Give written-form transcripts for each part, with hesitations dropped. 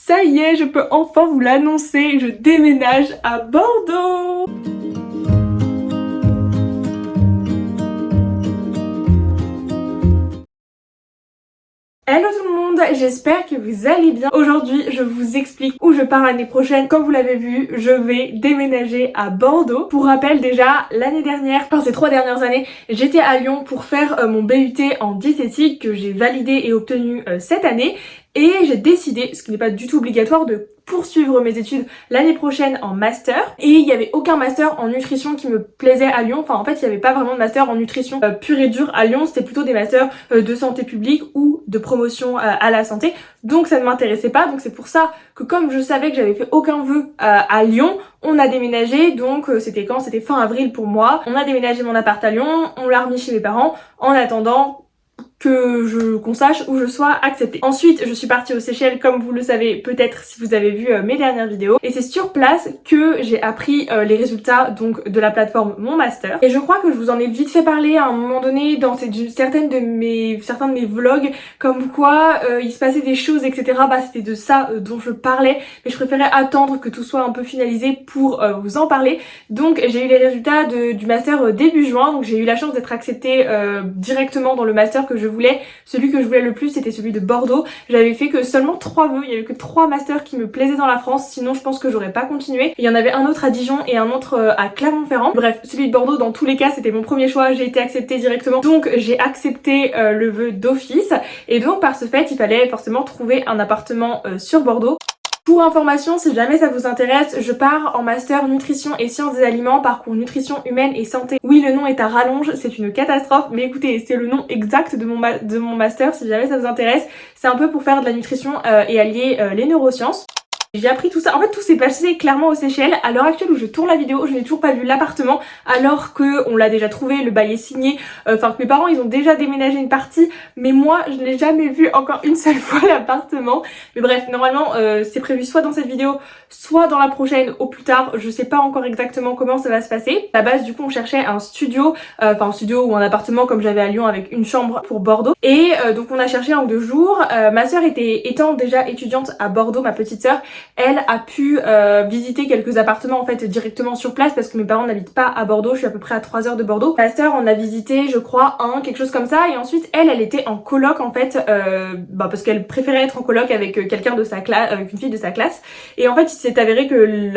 Ça y est, je peux enfin vous l'annoncer, je déménage à Bordeaux. Hello tout le monde, j'espère que vous allez bien. Aujourd'hui, je vous explique où je pars l'année prochaine. Comme vous l'avez vu, je vais déménager à Bordeaux. Pour rappel, déjà, l'année dernière, enfin ces 3 dernières années, j'étais à Lyon pour faire mon BUT en diététique que j'ai validé et obtenu cette année. Et j'ai décidé, ce qui n'est pas du tout obligatoire, de poursuivre mes études l'année prochaine en master. Et il n'y avait aucun master en nutrition qui me plaisait à Lyon. Enfin, en fait, il n'y avait pas vraiment de master en nutrition pur et dur à Lyon. C'était plutôt des masters de santé publique ou de promotion à la santé. Donc ça ne m'intéressait pas. Donc c'est pour ça que comme je savais que j'avais fait aucun vœu à Lyon, on a déménagé. Donc c'était quand? C'était fin avril pour moi. On a déménagé mon appart à Lyon. On l'a remis chez mes parents en attendant qu'on sache où je sois acceptée. Ensuite, je suis partie aux Seychelles, comme vous le savez peut-être si vous avez vu mes dernières vidéos. Et c'est sur place que j'ai appris les résultats donc de la plateforme Mon Master. Et je crois que je vous en ai vite fait parler à un moment donné dans certains de mes vlogs, comme quoi il se passait des choses, etc. Bah c'était de ça dont je parlais, mais je préférais attendre que tout soit un peu finalisé pour vous en parler. Donc j'ai eu les résultats du master début juin, donc j'ai eu la chance d'être acceptée directement dans le master que je voulais. Celui que je voulais le plus, c'était celui de Bordeaux. J'avais fait que seulement 3 vœux, il y avait que 3 masters qui me plaisaient dans la France, sinon je pense que j'aurais pas continué. Il y en avait un autre à Dijon et un autre à Clermont-Ferrand. Bref, celui de Bordeaux, dans tous les cas, c'était mon premier choix, j'ai été acceptée directement, donc j'ai accepté le vœu d'office. Et donc par ce fait, il fallait forcément trouver un appartement sur Bordeaux. Pour information, si jamais ça vous intéresse, je pars en master nutrition et sciences des aliments, parcours nutrition humaine et santé. Oui, le nom est à rallonge, c'est une catastrophe, mais écoutez, c'est le nom exact de mon master, si jamais ça vous intéresse. C'est un peu pour faire de la nutrition et allier les neurosciences. J'ai appris tout ça, en fait tout s'est passé clairement aux Seychelles. À l'heure actuelle où je tourne la vidéo, je n'ai toujours pas vu l'appartement alors que on l'a déjà trouvé, le bail est signé, enfin que mes parents ils ont déjà déménagé une partie, mais moi je n'ai jamais vu encore une seule fois l'appartement. Mais bref, normalement c'est prévu soit dans cette vidéo, soit dans la prochaine au plus tard, je sais pas encore exactement comment ça va se passer. À la base du coup on cherchait un studio, enfin un studio ou un appartement comme j'avais à Lyon avec une chambre pour Bordeaux. Et donc on a cherché en 2 jours, ma soeur étant déjà étudiante à Bordeaux, ma petite soeur, elle a pu visiter quelques appartements en fait directement sur place parce que mes parents n'habitent pas à Bordeaux, je suis à peu près à 3 heures de Bordeaux. Ma sœur en a visité je crois quelque chose comme ça, et ensuite elle était en coloc en fait parce qu'elle préférait être en coloc avec quelqu'un de sa classe, avec une fille de sa classe, et en fait il s'est avéré que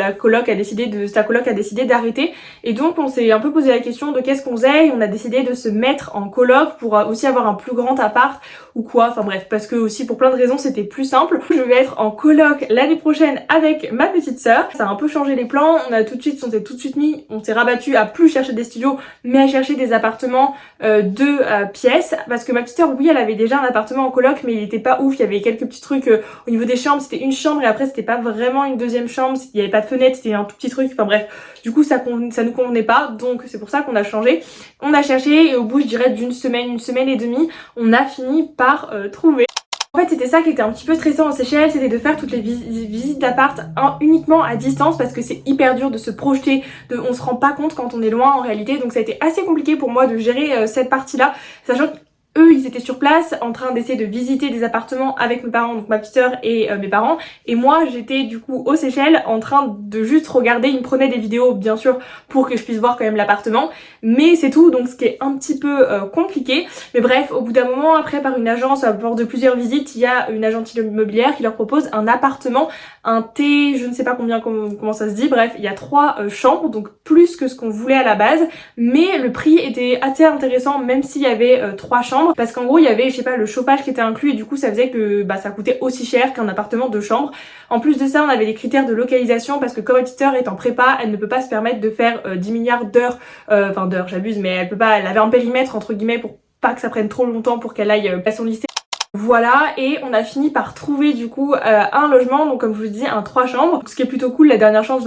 sa coloc a décidé d'arrêter, et donc on s'est un peu posé la question de qu'est-ce qu'on faisait, et on a décidé de se mettre en coloc pour aussi avoir un plus grand appart ou quoi, enfin bref, parce que aussi pour plein de raisons c'était plus simple. Je vais être en coloc l'année prochaine avec ma petite sœur. Ça a un peu changé les plans, on s'est tout de suite mis, on s'est rabattu à plus chercher des studios mais à chercher des appartements de pièces, parce que ma petite sœur, oui, elle avait déjà un appartement en coloc mais il était pas ouf, il y avait quelques petits trucs au niveau des chambres, c'était une chambre et après c'était pas vraiment une deuxième chambre, il y avait pas de fenêtre, c'était un tout petit truc, enfin bref, du coup ça nous convenait pas, donc c'est pour ça qu'on a changé. On a cherché et au bout je dirais d'une semaine, une semaine et demie, on a fini par trouver. En fait c'était ça qui était un petit peu stressant aux Seychelles, c'était de faire toutes les visites d'appart uniquement à distance parce que c'est hyper dur de se projeter, on se rend pas compte quand on est loin en réalité, donc ça a été assez compliqué pour moi de gérer cette partie là, sachant que eux ils étaient sur place en train d'essayer de visiter des appartements avec mes parents, donc ma petite sœur et mes parents, et moi j'étais du coup aux Seychelles en train de juste regarder, ils me prenaient des vidéos bien sûr pour que je puisse voir quand même l'appartement, mais c'est tout, donc ce qui est un petit peu compliqué. Mais bref, au bout d'un moment, après par une agence, à bord de plusieurs visites, il y a une agence immobilière qui leur propose un appartement, un T, je ne sais pas comment ça se dit, bref, il y a 3 chambres, donc plus que ce qu'on voulait à la base, mais le prix était assez intéressant même s'il y avait 3 chambres, parce qu'en gros il y avait, je sais pas, le chauffage qui était inclus et du coup ça faisait que ça coûtait aussi cher qu'un appartement de chambre. En plus de ça, on avait les critères de localisation parce que comme ma petite sœur est en prépa, elle ne peut pas se permettre de faire 10 milliards d'heures, d'heures j'abuse, mais elle avait un périmètre entre guillemets pour pas que ça prenne trop longtemps pour qu'elle aille à son lycée. Voilà, et on a fini par trouver du coup un logement, donc comme je vous dis un 3 chambres. Donc, ce qui est plutôt cool, la dernière chambre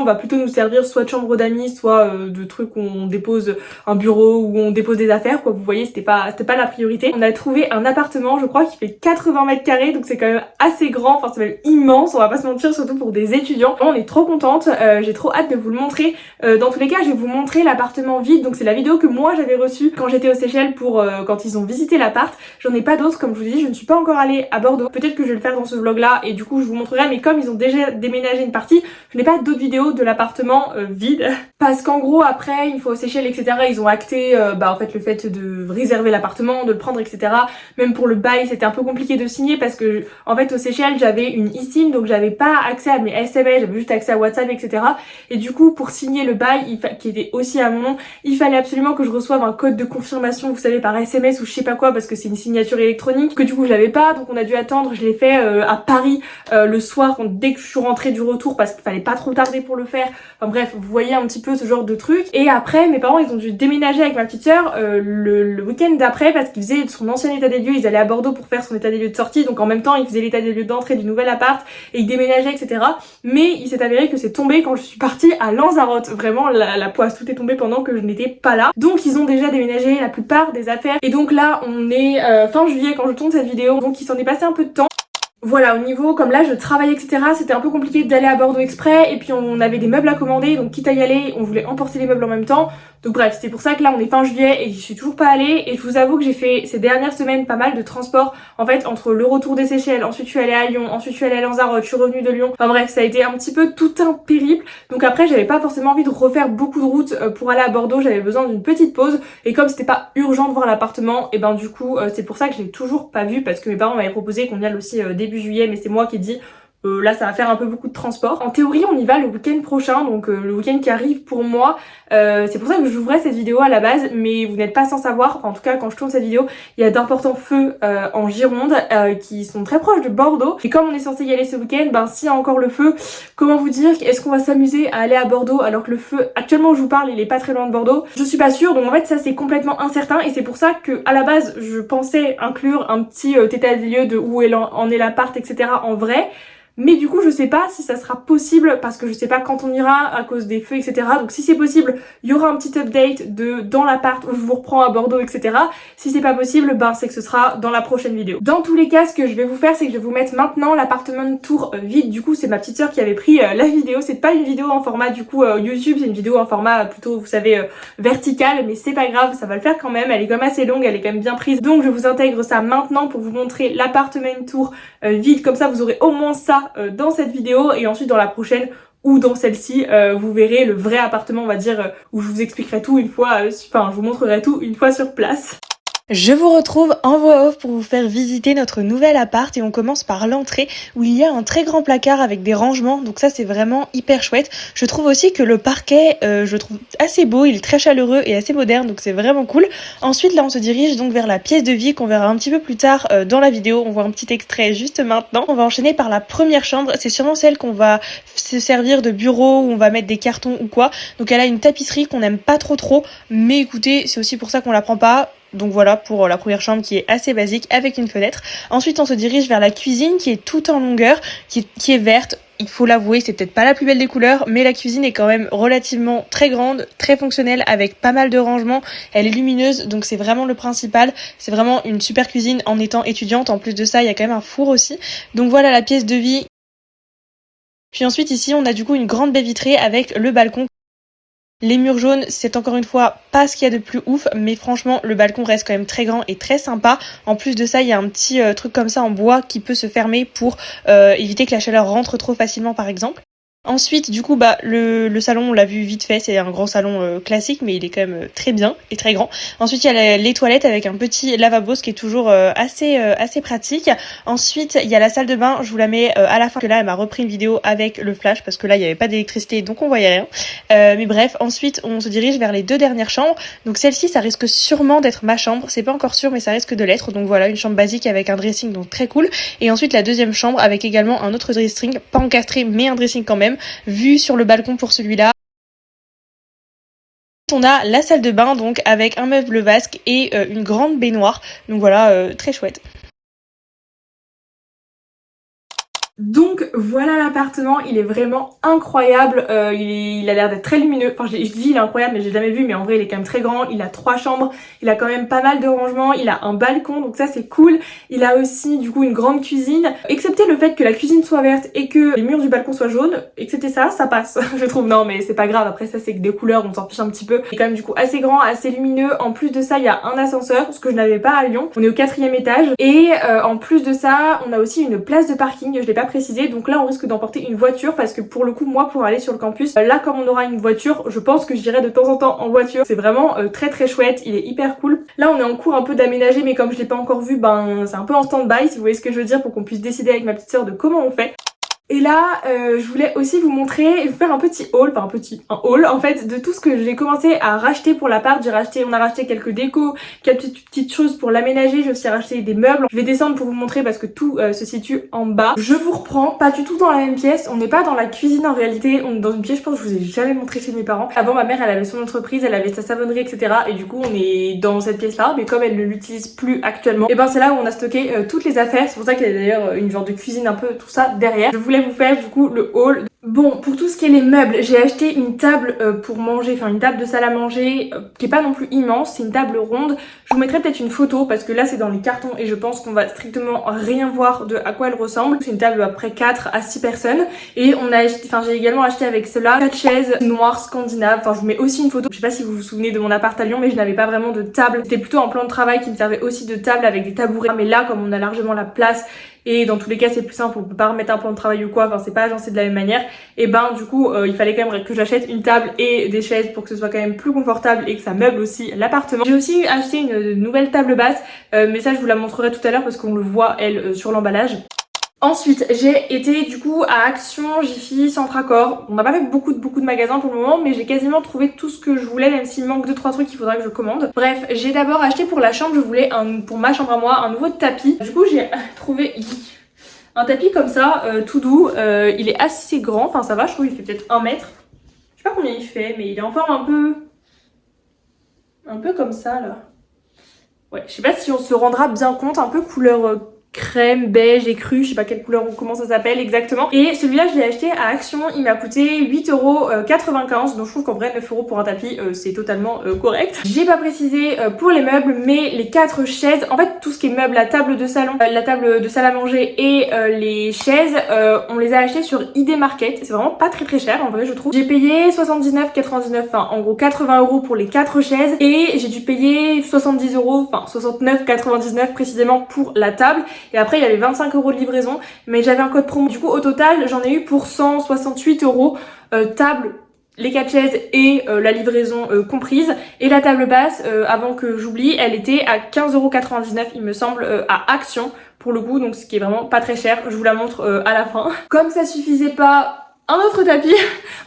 va plutôt nous servir soit de chambre d'amis, soit de trucs où on dépose un bureau, où on dépose des affaires quoi, vous voyez, c'était pas la priorité. On a trouvé un appartement, je crois, qui fait 80 mètres carrés, donc c'est quand même assez grand, enfin c'est même immense, on va pas se mentir, surtout pour des étudiants. On est trop contente, j'ai trop hâte de vous le montrer. Dans tous les cas, je vais vous montrer l'appartement vide, donc c'est la vidéo que moi j'avais reçue quand j'étais aux Seychelles pour quand ils ont visité l'appart. J'en ai pas d'autres, comme je vous dis, je ne suis pas encore allée à Bordeaux. Peut-être que je vais le faire dans ce vlog là et du coup je vous montrerai, mais comme ils ont déjà déménagé une partie, je n'ai pas d'autres vidéos de l'appartement vide. Parce qu'en gros après, une fois aux Seychelles, etc., ils ont acté en fait le fait de réserver l'appartement, de le prendre, etc. Même pour le bail, c'était un peu compliqué de signer parce que en fait aux Seychelles, j'avais une eSIM, donc j'avais pas accès à mes SMS, j'avais juste accès à WhatsApp, etc. Et du coup pour signer le bail, qui était aussi à mon nom, il fallait absolument que je reçoive un code de confirmation, vous savez, par SMS ou je sais pas quoi, parce que c'est une signature électronique, que du coup je l'avais pas, donc on a dû attendre. Je l'ai fait à Paris le soir, dès que je suis rentrée du retour, parce qu'il fallait pas trop tarder pour le faire. Enfin bref, vous voyez un petit peu ce genre de truc. Et après, mes parents, ils ont dû déménager avec ma petite sœur le week-end d'après, parce qu'ils faisaient son ancien état des lieux, ils allaient à Bordeaux pour faire son état des lieux de sortie, donc en même temps ils faisaient l'état des lieux d'entrée du nouvel appart, et ils déménageaient, etc. Mais il s'est avéré que c'est tombé quand je suis partie à Lanzarote, vraiment la poisse, tout est tombé pendant que je n'étais pas là. Donc ils ont déjà déménagé la plupart des affaires, et donc là on est fin juillet quand je tourne cette vidéo, donc il s'en est passé un peu de temps. Voilà, au niveau, comme là je travaille, etc., c'était un peu compliqué d'aller à Bordeaux exprès, et puis on avait des meubles à commander, donc quitte à y aller, on voulait emporter les meubles en même temps. Donc bref, c'était pour ça que là on est fin juillet et j'y suis toujours pas allée. Et je vous avoue que j'ai fait ces dernières semaines pas mal de transports, en fait, entre le retour des Seychelles, ensuite je suis allée à Lyon, ensuite je suis allée à Lanzarote, je suis revenue de Lyon. Enfin bref, ça a été un petit peu tout un périple. Donc après j'avais pas forcément envie de refaire beaucoup de routes pour aller à Bordeaux, j'avais besoin d'une petite pause. Et comme c'était pas urgent de voir l'appartement, et ben du coup c'est pour ça que je l'ai toujours pas vu, parce que mes parents m'avaient proposé qu'on y aille aussi début juillet, mais c'est moi qui ai dit là ça va faire un peu beaucoup de transport. En théorie on y va le week-end prochain, donc le week-end qui arrive pour moi. C'est pour ça que j'ouvrais cette vidéo à la base, mais vous n'êtes pas sans savoir, enfin, en tout cas quand je tourne cette vidéo, il y a d'importants feux en Gironde qui sont très proches de Bordeaux. Et comme on est censé y aller ce week-end, ben s'il y a encore le feu, comment vous dire, est-ce qu'on va s'amuser à aller à Bordeaux alors que le feu, actuellement où je vous parle, il est pas très loin de Bordeaux? Je suis pas sûre, donc en fait ça c'est complètement incertain, et c'est pour ça que à la base je pensais inclure un petit état des lieux de où en est l'appart, etc. en vrai. Mais du coup je sais pas si ça sera possible, parce que je sais pas quand on ira à cause des feux, etc. Donc si c'est possible, il y aura un petit update dans l'appart où je vous reprends à Bordeaux, etc. Si c'est pas possible, ben c'est que ce sera dans la prochaine vidéo. Dans tous les cas, ce que je vais vous faire, c'est que je vais vous mettre maintenant l'appartement tour vide. Du coup c'est ma petite sœur qui avait pris la vidéo. C'est pas une vidéo en format du coup YouTube, c'est une vidéo en format plutôt, vous savez, vertical, mais c'est pas grave, ça va le faire quand même. Elle est quand même assez longue, elle est quand même bien prise. Donc je vous intègre ça maintenant pour vous montrer l'appartement tour vide, comme ça vous aurez au moins ça dans cette vidéo, et ensuite dans la prochaine ou dans celle-ci vous verrez le vrai appartement, on va dire, où je vous expliquerai tout une fois, enfin je vous montrerai tout une fois sur place. Je vous retrouve en voix off pour vous faire visiter notre nouvel appart, et on commence par l'entrée où il y a un très grand placard avec des rangements, donc ça c'est vraiment hyper chouette. Je trouve aussi que le parquet, je le trouve assez beau, il est très chaleureux et assez moderne, donc c'est vraiment cool. Ensuite là on se dirige donc vers la pièce de vie qu'on verra un petit peu plus tard dans la vidéo, on voit un petit extrait juste maintenant. On va enchaîner par la première chambre, c'est sûrement celle qu'on va se servir de bureau, où on va mettre des cartons ou quoi. Donc elle a une tapisserie qu'on n'aime pas trop, mais écoutez, c'est aussi pour ça qu'on la prend pas. Donc voilà pour la première chambre qui est assez basique avec une fenêtre. Ensuite on se dirige vers la cuisine qui est toute en longueur, qui est verte. Il faut l'avouer, c'est peut-être pas la plus belle des couleurs, mais la cuisine est quand même relativement très grande, très fonctionnelle, avec pas mal de rangements. Elle est lumineuse, donc c'est vraiment le principal. C'est vraiment une super cuisine en étant étudiante. En plus de ça, il y a quand même un four aussi. Donc voilà la pièce de vie. Puis ensuite ici on a du coup une grande baie vitrée avec le balcon. Les murs jaunes, c'est encore une fois pas ce qu'il y a de plus ouf, mais franchement le balcon reste quand même très grand et très sympa. En plus de ça, il y a un petit truc comme ça en bois qui peut se fermer pour éviter que la chaleur rentre trop facilement par exemple. Ensuite, du coup, le salon, on l'a vu vite fait, c'est un grand salon classique, mais il est quand même très bien et très grand. Ensuite, il y a les toilettes avec un petit lavabo, ce qui est toujours assez pratique. Ensuite, il y a la salle de bain, je vous la mets à la fin, que là, elle m'a repris une vidéo avec le flash, parce que là, il n'y avait pas d'électricité, donc on voyait rien. Mais bref, ensuite, on se dirige vers les deux dernières chambres. Donc celle-ci, ça risque sûrement d'être ma chambre, c'est pas encore sûr, mais ça risque de l'être. Donc voilà, une chambre basique avec un dressing, donc très cool. Et ensuite, la deuxième chambre avec également un autre dressing, pas encastré, mais un dressing quand même. Vue sur le balcon pour celui-là. On a la salle de bain donc avec un meuble vasque et une grande baignoire. Donc voilà, très chouette. Donc voilà l'appartement, il est vraiment incroyable, il a l'air d'être très lumineux, enfin je dis il est incroyable mais j'ai jamais vu, mais en vrai il est quand même très grand, il a 3 chambres, il a quand même pas mal de rangements, il a un balcon donc ça c'est cool, il a aussi du coup une grande cuisine, excepté le fait que la cuisine soit verte et que les murs du balcon soient jaunes, excepté ça passe je trouve. Non mais c'est pas grave, après ça c'est que des couleurs, on s'en fiche un petit peu. Il est quand même du coup assez grand, assez lumineux, en plus de ça il y a un ascenseur, ce que je n'avais pas à Lyon, on est au 4e étage et en plus de ça on a aussi une place de parking, je l'ai pas précisé, donc là on risque d'emporter une voiture parce que pour le coup moi pour aller sur le campus, là comme on aura une voiture, je pense que j'irai de temps en temps en voiture, c'est vraiment très très chouette, il est hyper cool. Là on est en cours un peu d'aménager mais comme je l'ai pas encore vu, ben c'est un peu en stand-by si vous voyez ce que je veux dire, pour qu'on puisse décider avec ma petite sœur de comment on fait. Et là, je voulais aussi vous montrer et vous faire un petit haul, enfin un haul en fait de tout ce que j'ai commencé à racheter pour l'appart. On a racheté quelques décos, quelques petites choses pour l'aménager, j'ai aussi racheté des meubles. Je vais descendre pour vous montrer parce que tout se situe en bas. Je vous reprends, pas du tout dans la même pièce, on n'est pas dans la cuisine en réalité, on est dans une pièce, je pense que je vous ai jamais montré chez mes parents. Avant ma mère elle avait son entreprise, elle avait sa savonnerie etc. Et du coup on est dans cette pièce là, mais comme elle ne l'utilise plus actuellement, et ben c'est là où on a stocké toutes les affaires, c'est pour ça qu'il y a d'ailleurs une genre de cuisine un peu tout ça derrière. Je voulais vous faire du coup le haul. Bon, pour tout ce qui est les meubles, j'ai acheté une table pour manger, enfin une table de salle à manger qui est pas non plus immense, c'est une table ronde. Je vous mettrai peut-être une photo parce que là c'est dans les cartons et je pense qu'on va strictement rien voir de à quoi elle ressemble. C'est une table à peu près 4 à 6 personnes et j'ai également acheté avec cela 4 chaises noires scandinaves. Enfin je vous mets aussi une photo. Je sais pas si vous vous souvenez de mon appart à Lyon, mais je n'avais pas vraiment de table. C'était plutôt un plan de travail qui me servait aussi de table avec des tabourets. Mais là comme on a largement la place et dans tous les cas c'est plus simple, on peut pas remettre un plan de travail ou quoi, enfin c'est pas agencé de la même manière, et ben du coup il fallait quand même que j'achète une table et des chaises pour que ce soit quand même plus confortable et que ça meuble aussi l'appartement. J'ai aussi acheté une nouvelle table basse, mais ça je vous la montrerai tout à l'heure parce qu'on le voit elle sur l'emballage. Ensuite, j'ai été du coup à Action, Jiffy, Centracor. On n'a pas fait beaucoup de magasins pour le moment, mais j'ai quasiment trouvé tout ce que je voulais, même s'il manque 2-3 trucs qu'il faudra que je commande. Bref, j'ai d'abord acheté pour la chambre, je voulais pour ma chambre à moi un nouveau tapis. Du coup, j'ai trouvé un tapis comme ça, tout doux. Il est assez grand, enfin ça va, je trouve il fait peut-être 1 mètre. Je sais pas combien il fait, mais il est en forme un peu comme ça là. Ouais, je sais pas si on se rendra bien compte, un peu couleur crème, beige, écru, je sais pas quelle couleur ou comment ça s'appelle exactement. Et celui-là je l'ai acheté à Action, il m'a coûté 8,95€, donc je trouve qu'en vrai 9€ pour un tapis c'est totalement correct. J'ai pas précisé pour les meubles, mais les 4 chaises, en fait tout ce qui est meubles, la table de salon, la table de salle à manger et les chaises, on les a achetés sur ID Market, c'est vraiment pas très cher en vrai je trouve. J'ai payé 79,99€, enfin en gros 80€ pour les 4 chaises et j'ai dû payer 70€, enfin 69,99€ précisément pour la table. Et après il y avait 25€ de livraison, mais j'avais un code promo. Du coup au total j'en ai eu pour 168€, table, les 4 chaises et la livraison comprise. Et la table basse, avant que j'oublie, elle était à 15,99€ il me semble, à Action pour le coup, donc ce qui est vraiment pas très cher. Je vous la montre à la fin. Comme ça suffisait pas, un autre tapis.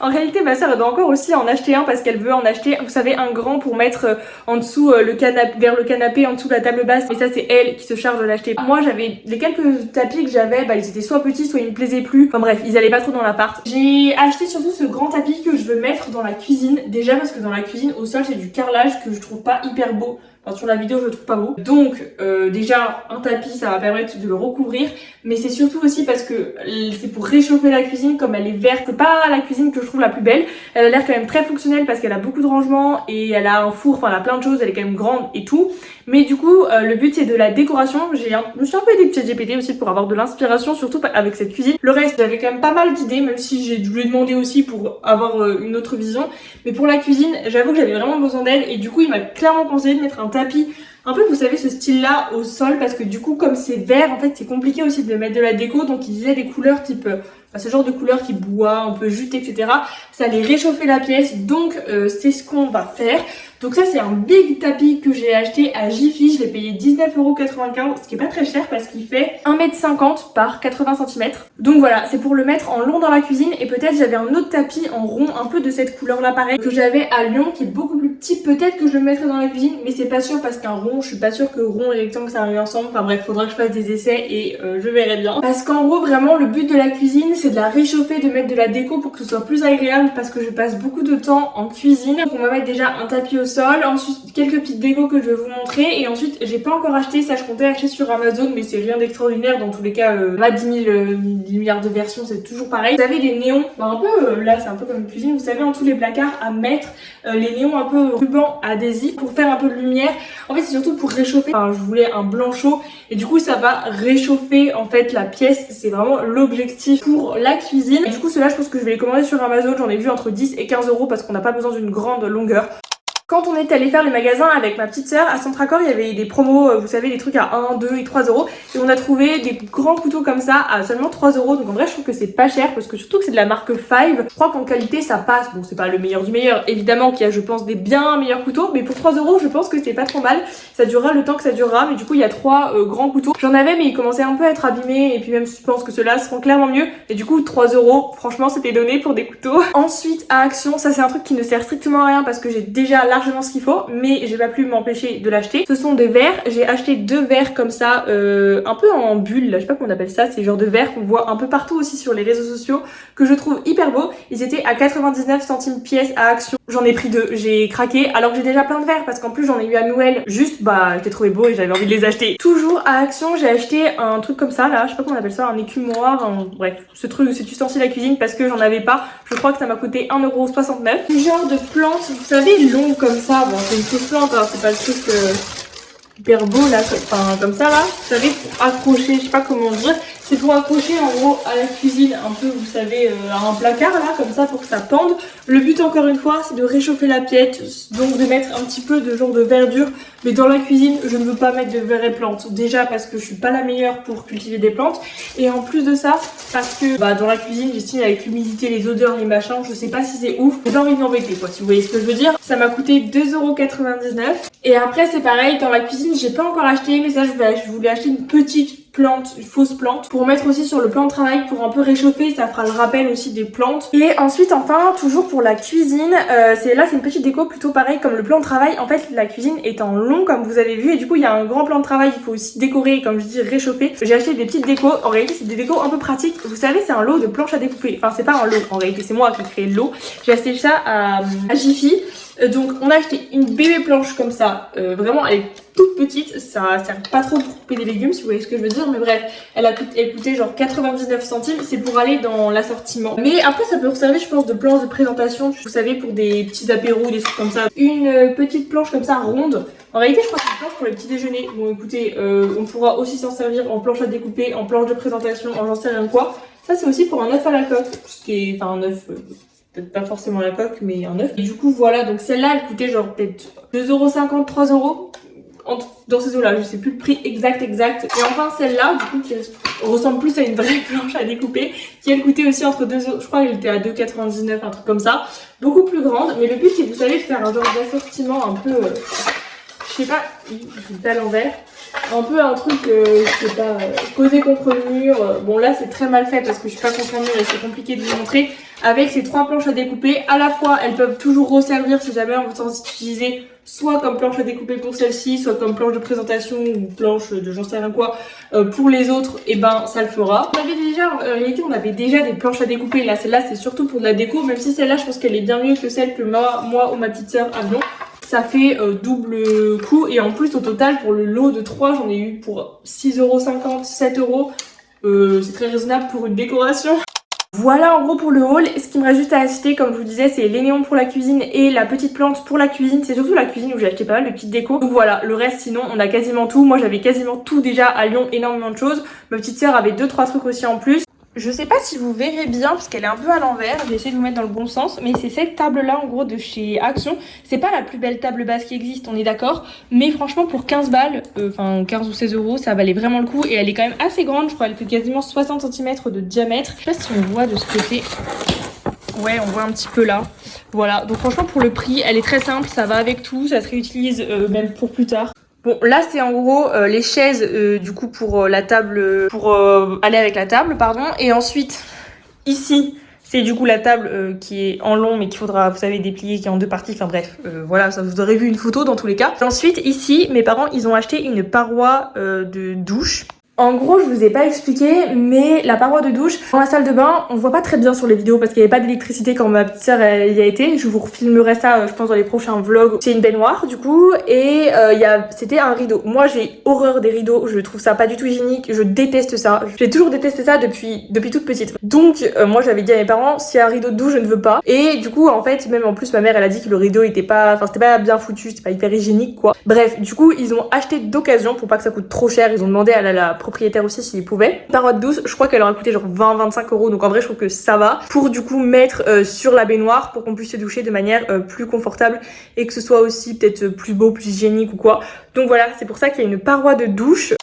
En réalité ma soeur elle doit encore aussi en acheter un parce qu'elle veut en acheter, vous savez, un grand pour mettre en dessous le canapé, vers le canapé, en dessous de la table basse, et ça c'est elle qui se charge de l'acheter. Moi j'avais les quelques tapis que j'avais, ils étaient soit petits soit ils me plaisaient plus, enfin bref ils allaient pas trop dans l'appart. J'ai acheté surtout ce grand tapis que je veux mettre dans la cuisine, déjà parce que dans la cuisine au sol c'est du carrelage que je trouve pas hyper beau. Enfin, sur la vidéo je le trouve pas beau, donc déjà un tapis ça va permettre de le recouvrir, mais c'est surtout aussi parce que c'est pour réchauffer la cuisine. Comme elle est verte, c'est pas la cuisine que je trouve la plus belle, elle a l'air quand même très fonctionnelle parce qu'elle a beaucoup de rangements et elle a un four, enfin elle a plein de choses, elle est quand même grande et tout, mais du coup le but c'est de la décoration. Je me suis un peu aidée de ChatGPT aussi pour avoir de l'inspiration, surtout avec cette cuisine. Le reste j'avais quand même pas mal d'idées, même si j'ai dû lui demander aussi pour avoir une autre vision, mais pour la cuisine j'avoue que j'avais vraiment besoin d'aide et du coup il m'a clairement conseillé de mettre un tapis un peu, vous savez, ce style là au sol, parce que du coup comme c'est vert en fait c'est compliqué aussi de mettre de la déco, donc il disait des couleurs type ce genre de couleurs qui boit, un peu jute, etc. Ça allait réchauffer la pièce, donc c'est ce qu'on va faire. Donc ça c'est un big tapis que j'ai acheté à Jiffy, je l'ai payé 19,95€, ce qui est pas très cher parce qu'il fait 1,50 m par 80 cm. Donc voilà, c'est pour le mettre en long dans la cuisine. Et peut-être j'avais un autre tapis en rond, un peu de cette couleur là pareil, que j'avais à Lyon, qui est beaucoup plus petit. Peut-être que je le mettrais dans la cuisine, mais c'est pas sûr parce qu'un rond, je suis pas sûre que rond et rectangle ça arrive ensemble. Enfin bref, faudra que je fasse des essais et je verrai bien. Parce qu'en gros vraiment le but de la cuisine c'est de la réchauffer, de mettre de la déco pour que ce soit plus agréable, parce que je passe beaucoup de temps en cuisine. Donc on va mettre déjà un tapis au sol, ensuite quelques petites décos que je vais vous montrer et ensuite j'ai pas encore acheté, ça je comptais acheter sur Amazon mais c'est rien d'extraordinaire dans tous les cas, on a 10 milliards de versions, c'est toujours pareil. Vous avez des néons, un peu là c'est un peu comme une cuisine, vous savez en tous les placards à mettre les néons un peu ruban adhésifs pour faire un peu de lumière. En fait c'est surtout pour réchauffer, enfin, je voulais un blanc chaud et du coup ça va réchauffer en fait la pièce, c'est vraiment l'objectif pour la cuisine. Et du coup ceux-là je pense que je vais les commander sur Amazon, j'en ai vu entre 10 et 15 € parce qu'on n'a pas besoin d'une grande longueur. Quand on est allé faire les magasins avec ma petite sœur, à Centracor, il y avait des promos, vous savez, des trucs à 1, 2 et 3 €. Et on a trouvé des grands couteaux comme ça à seulement 3 €. Donc en vrai, je trouve que c'est pas cher parce que surtout que c'est de la marque Five. Je crois qu'en qualité, ça passe. Bon, c'est pas le meilleur du meilleur, évidemment, qu'il y a, je pense, des bien meilleurs couteaux. Mais pour 3 €, je pense que c'est pas trop mal. Ça durera le temps que ça durera. Mais du coup, il y a 3 grands couteaux. J'en avais, mais ils commençaient un peu à être abîmés. Et puis même, je pense que ceux-là seront clairement mieux. Et du coup, 3 €, franchement, c'était donné pour des couteaux. Ensuite, à Action, ça c'est un truc qui ne sert strictement à rien parce que j'ai déjà largement ce qu'il faut. Mais j'ai pas pu m'empêcher de l'acheter. Ce sont des verres, j'ai acheté 2 verres comme ça, un peu en bulle, là, je sais pas comment on appelle ça, c'est le genre de verres qu'on voit un peu partout aussi sur les réseaux sociaux, que je trouve hyper beau. Ils étaient à 99 centimes pièce à Action. J'en ai pris 2, j'ai craqué, alors que j'ai déjà plein de verres, parce qu'en plus j'en ai eu à Noël, juste bah je les trouvais beaux et j'avais envie de les acheter. Toujours à Action, j'ai acheté un truc comme ça là, je sais pas comment on appelle ça, un écumoire, bref, ce truc, cet ustensile à cuisine parce que j'en avais pas, je crois que ça m'a coûté 1,69 €. Ce genre de plante, vous savez, long comme ça, bon c'est une fausse plante, hein, c'est pas le truc hyper beau là, enfin comme ça là, vous savez, pour accrocher, je sais pas comment dire, c'est pour accrocher en gros à la cuisine un peu, vous savez, à un placard là, comme ça pour que ça pende. Le but encore une fois, c'est de réchauffer la pièce, donc de mettre un petit peu de genre de verdure, mais dans la cuisine, je ne veux pas mettre de vraies plantes, déjà parce que je suis pas la meilleure pour cultiver des plantes, et en plus de ça, parce que bah dans la cuisine, j'estime avec l'humidité, les odeurs, les machins, je sais pas si c'est ouf, j'ai pas envie de m'embêter quoi, si vous voyez ce que je veux dire. Ça m'a coûté 2,99 €, et après c'est pareil, dans la cuisine, j'ai pas encore acheté, mais ça je voulais acheter une petite plante, une fausse plante, pour mettre aussi sur le plan de travail pour un peu réchauffer, ça fera le rappel aussi des plantes. Et ensuite enfin, toujours pour la cuisine, c'est une petite déco plutôt pareil comme le plan de travail. En fait la cuisine est en long comme vous avez vu et du coup il y a un grand plan de travail, il faut aussi décorer, comme je dis réchauffer. J'ai acheté des petites décos, en réalité c'est des décos un peu pratiques, vous savez c'est un lot de planches à découper, enfin c'est pas un lot en réalité, c'est moi qui ai créé le lot. J'ai acheté ça à Jiffy. Donc on a acheté une bébé planche comme ça, vraiment elle est toute petite, ça sert pas trop pour couper des légumes si vous voyez ce que je veux dire, mais bref, elle coûtait genre 99 centimes, c'est pour aller dans l'assortiment. Mais après ça peut servir je pense de planche de présentation, vous savez, pour des petits apéros, des trucs comme ça. Une petite planche comme ça ronde, en réalité je crois que c'est une planche pour les petits déjeuners. Bon écoutez, on pourra aussi s'en servir en planche à découper, en planche de présentation, en j'en sais rien quoi. Ça c'est aussi pour un œuf à la coque, ce qui est, enfin un œuf... peut-être pas forcément la coque mais un œuf. Et du coup voilà, donc celle-là elle coûtait genre peut-être 2,50 €, 3 €, dans ces eaux-là, je sais plus le prix exact. Et enfin celle-là, du coup qui ressemble plus à une vraie planche à découper, qui elle coûtait aussi entre 2 €, je crois qu'elle était à 2,99 €, un truc comme ça, beaucoup plus grande. Mais le but c'est que vous savez de faire un genre d'assortiment un peu, je sais pas, je vais à l'envers. Un peu un truc, je sais pas, posé contre le mur. Bon là c'est très mal fait parce que je suis pas contre le mur et c'est compliqué de vous montrer. Avec ces 3 planches à découper, à la fois elles peuvent toujours resservir si jamais on veut s'en utiliser, soit comme planche à découper pour celle-ci, soit comme planche de présentation ou planche de j'en sais rien quoi pour les autres, et ben ça le fera. On avait déjà, en réalité on avait déjà des planches à découper, là celle-là c'est surtout pour de la déco, même si celle-là je pense qu'elle est bien mieux que celle que moi ou ma petite sœur avions. Ça fait double coup et en plus au total pour le lot de 3 j'en ai eu pour 6,50 €, 7 €. C'est très raisonnable pour une décoration. Voilà en gros pour le haul. Ce qui me reste juste à acheter, comme je vous disais, c'est les néons pour la cuisine et la petite plante pour la cuisine. C'est surtout la cuisine où j'ai acheté pas mal de petites décos. Donc voilà, le reste sinon on a quasiment tout. Moi j'avais quasiment tout déjà à Lyon, énormément de choses. Ma petite sœur avait 2-3 trucs aussi en plus. Je sais pas si vous verrez bien parce qu'elle est un peu à l'envers, je vais essayer de vous mettre dans le bon sens, mais c'est cette table là en gros de chez Action. C'est pas la plus belle table basse qui existe, on est d'accord, mais franchement pour 15 balles, enfin 15 ou 16 €, ça valait vraiment le coup et elle est quand même assez grande, je crois elle fait quasiment 60 cm de diamètre. Je sais pas si on voit de ce côté. Ouais, on voit un petit peu là. Voilà, donc franchement pour le prix, elle est très simple, ça va avec tout, ça se réutilise même pour plus tard. Bon, là c'est en gros les chaises du coup pour la table, pour aller avec la table, pardon. Et ensuite, ici, c'est du coup la table qui est en long mais qu'il faudra, vous savez, déplier, qui est en 2 parties. Enfin bref, voilà, ça vous aurez vu une photo dans tous les cas. Et ensuite, ici, mes parents, ils ont acheté une paroi de douche. En gros, je vous ai pas expliqué, mais la paroi de douche dans la salle de bain, on voit pas très bien sur les vidéos parce qu'il y avait pas d'électricité quand ma petite sœur y a été. Je vous refilmerai ça, je pense, dans les prochains vlogs. C'est une baignoire du coup, et c'était un rideau. Moi, j'ai horreur des rideaux, je trouve ça pas du tout hygiénique, je déteste ça. J'ai toujours détesté ça depuis toute petite. Donc, moi, j'avais dit à mes parents, s'il y a un rideau de douche, je ne veux pas. Et du coup, en fait, même en plus, ma mère, elle a dit que le rideau était pas, enfin, c'était pas bien foutu, c'était pas hyper hygiénique, quoi. Bref, du coup, ils ont acheté d'occasion pour pas que ça coûte trop cher. Ils ont demandé à la propriétaire aussi s'ils pouvaient. Paroi de douche, je crois qu'elle aurait coûté genre 20-25 €. Donc en vrai, je trouve que ça va. Pour du coup mettre sur la baignoire pour qu'on puisse se doucher de manière plus confortable et que ce soit aussi peut-être plus beau, plus hygiénique ou quoi. Donc voilà, c'est pour ça qu'il y a une paroi de douche.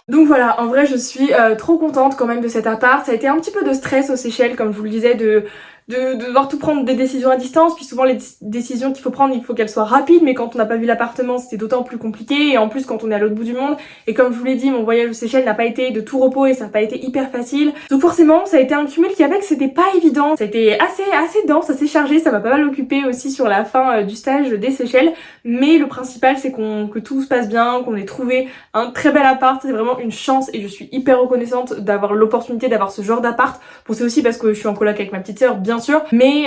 Donc voilà, en vrai je suis trop contente quand même de cet appart. Ça a été un petit peu de stress aux Seychelles, comme je vous le disais, de devoir tout prendre des décisions à distance, puis souvent les décisions qu'il faut prendre, il faut qu'elles soient rapides, mais quand on n'a pas vu l'appartement, c'était d'autant plus compliqué, et en plus quand on est à l'autre bout du monde, et comme je vous l'ai dit, mon voyage aux Seychelles n'a pas été de tout repos et ça n'a pas été hyper facile, donc forcément ça a été un cumul qui a fait que c'était pas évident, ça a été assez dense, assez chargé, ça m'a pas mal occupé aussi sur la fin du stage des Seychelles, mais le principal c'est que tout se passe bien, qu'on ait trouvé un très bel appart, c'est vraiment une chance et je suis hyper reconnaissante d'avoir l'opportunité d'avoir ce genre d'appart. Bon, c'est aussi parce que je suis en coloc avec ma petite sœur, bien sûr, mais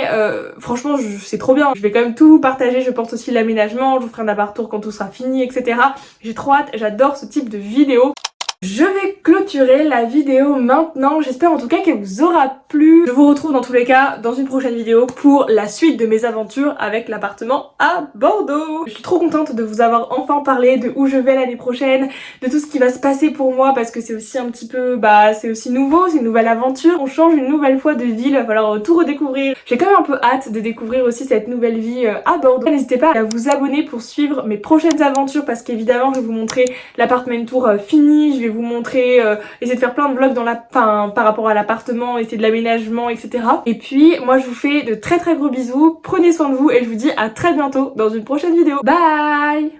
franchement c'est trop bien. Je vais quand même tout vous partager, je pense aussi l'aménagement, je vous ferai un appart tour quand tout sera fini, etc. J'ai trop hâte, j'adore ce type de vidéo. Je vais clôturer la vidéo maintenant, j'espère en tout cas qu'elle vous aura plu. Je vous retrouve dans tous les cas dans une prochaine vidéo pour la suite de mes aventures avec l'appartement à Bordeaux. Je suis trop contente de vous avoir enfin parlé de où je vais l'année prochaine, de tout ce qui va se passer pour moi parce que c'est aussi un petit peu, c'est aussi nouveau, c'est une nouvelle aventure. On change une nouvelle fois de ville, il va falloir tout redécouvrir. J'ai quand même un peu hâte de découvrir aussi cette nouvelle vie à Bordeaux. N'hésitez pas à vous abonner pour suivre mes prochaines aventures parce qu'évidemment je vais vous montrer l'appartement tour fini, je vais vous montrer, essayer de faire plein de vlogs par rapport à l'appartement, essayer de l'aménagement, etc. Et puis moi je vous fais de très gros bisous, prenez soin de vous et je vous dis à très bientôt dans une prochaine vidéo. Bye!